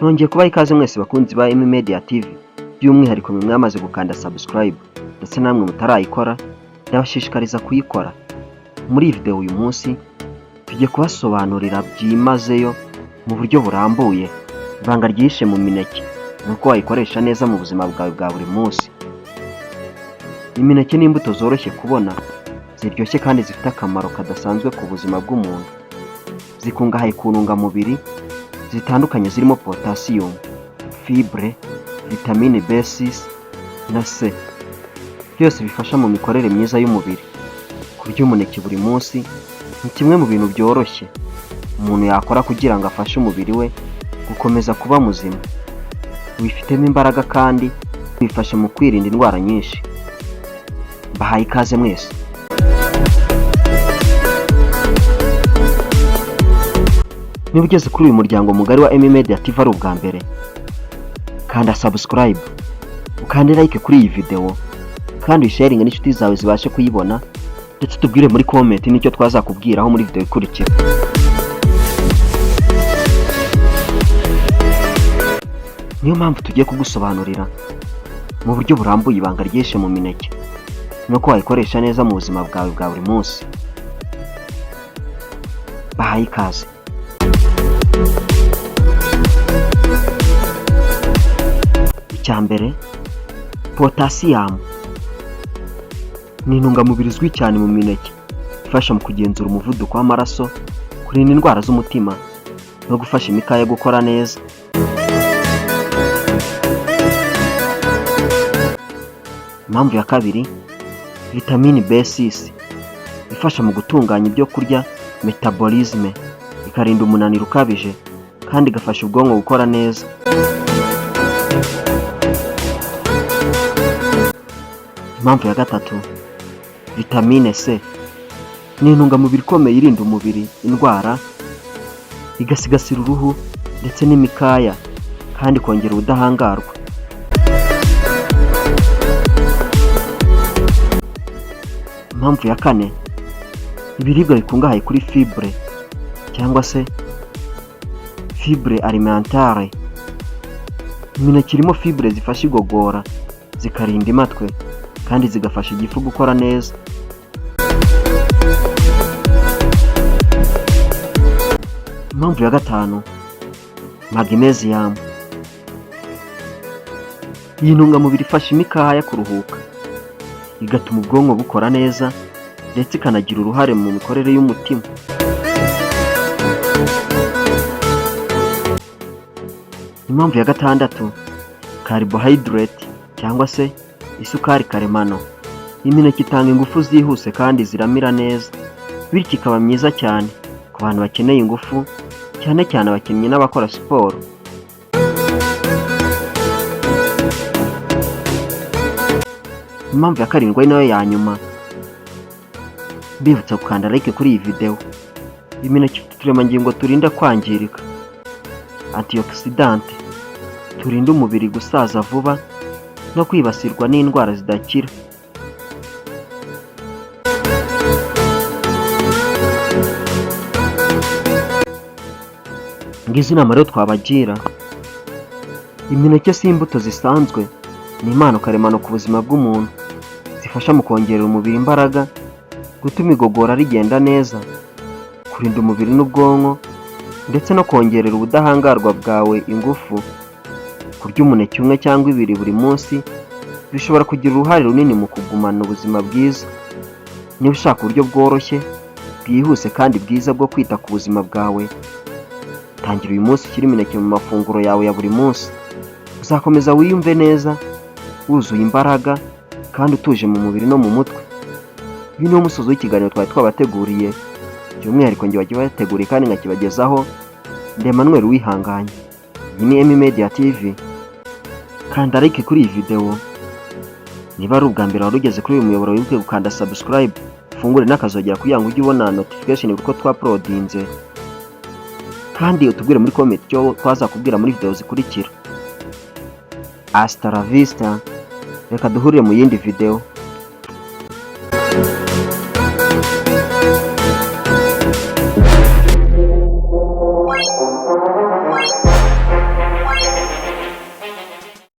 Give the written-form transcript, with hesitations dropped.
Nongeye kubaha ikaze mwese bakunzi ba Media TV, by'umwihariko mwe mwamaze gukanda subscribe ndetse namwe mutarayikora, ndabashishikariza kuyikora. Muri iyi video uyu munsi tugiye kubasobanurira byimazeyo mu buryo burambuye ibanga ryishe mu mineke nuko wayikoresha neza mu buzima bwawe bwa buri munsi. Imineke ni imbuto zoroshye kubona, ziryoshye kandi zifite akamaro kadasanzwe ku buzima bw'umuntu. Zikungahaye ku ntungamubiri zitandukanye zirimo potassium, fibre, vitamine B6 na C, byose bifasha mu mikorere myiza y'umubiri. Kurya umuneke buri munsi ni kimwe mu bintu byoroshye umuntu yakora kugira ngo afashe umubiri we gukomeza kuba muzima. Wifitemo imbaraga kandi bifasha mu kwirinda indwara nyinshi. Bahaye ikaze mwese. Niba ugeze kuri uyu muryango mugari wa Media TV ari ubwa mbere, kanda subscribe, ukande like kuri iyi video, kandi usharinge n'inshuti zawe zibashe kuyibona, ndetse tubwire muri comment nicyo twazakubwiraho muri video ikurikira. Niyo mpamvu tugiye kugusobanurira mu buryo burambuye ibanga ryishe mu mineke nuko wayikoresha neza mu buzima bwawe bwa buri munsi. Bahaye ikaze. Icyambere, potassium ni intungamubiri izwi cyane mu mineke, ifasha mu kugenzura umuvuduko w'amaraso, kurinda indwara z'umutima no gufasha imikaya gukora neza. Impamvu ya kabiri, vitamine B6 ifasha mu gutunganya ibyo kurya, metabolisme, ikarinda umunaniro ukabije kandi igafasha ubwonko gukora neza. Impamvu ya gatatu, vitamine C ni intungamubiri ikomeye irinda umubiri indwara, igasigasira uruhu ndetse n'imikaya kandi kongera ubudahangarwa. Impamvu ya kane, ibiribwa bikungahaye kuri fibre cyangwa se fibre alimentaire. Imineke irimo fibre zifasha igogora, zikarinda imatwe kandi zigafasha igifu gukora neza. Impamvu ya gatanu, magnesium. Iyi ntungamubiri ifasha imikaya kuruhuka, igatuma ubwonko bukora neza ndetse ikanagira uruhare mu mikorere y'umutima. Impamvu ya gatandatu, carbohydrate cyangwa se isukari karemano. Imineke itanga ingufu zihuse kandi ziramira neza, bityo ikaba myiza cyane ku bantu bakeneye ingufu, cyane cyane abakinnyi n'abakora siporo. Impamvu ya karindwi nayo ya nyuma, mbibutsa gukanda like kuri iyi video. Imineke ifite uturemangingo turinda kwangirika, antioxidant, turinda umubiri gusaza vuba no kwibasirwa n'indwara zidakira. Ngizi inama rero twabagira. Imineke si imbuto zisanzwe, ni impano karemano ku buzima bw'umuntu. Zifasha mu kongerera umubiri imbaraga, gutuma igogora rigenda neza, kurinda umubiri n'ubwonko ndetse no kongerera ubudahangarwa bwawe ingufu. Kurya umuneke umwe cyangwa ibiri buri munsi bishobora kugira uruhare runini mu kugumana ubuzima bwiza. Niba ushaka uburyo bworoshye, bwihuse kandi bwiza bwo kwita ku buzima bwawe, tangira uyu munsi ushyire imineke mu mafunguro yawe ya buri munsi. Uzakomeza wiyumve neza, wuzuye imbaraga kandi utuje mu mubiri no mu mutwe. Uyu niwo musozo w'ikiganiro twari twabateguriye, by'umwihariko njye wagiye wateguriye kandi nkakibagezaho, Emmanuel wihanganye. Iyi ni Media TV. Kanda like kuri iyi video. Niba ari ubwa mbere warugeze kuri uyu muyoboro, wibuke gukanda subscribe, ufungure n'akazogera kugira ngo ujye ubona notification uko twaprodinze, kandi utubwire muri comment cyo twazakubwira muri video zikurikira. Hasta la vista. Reka duhurire mu yindi video.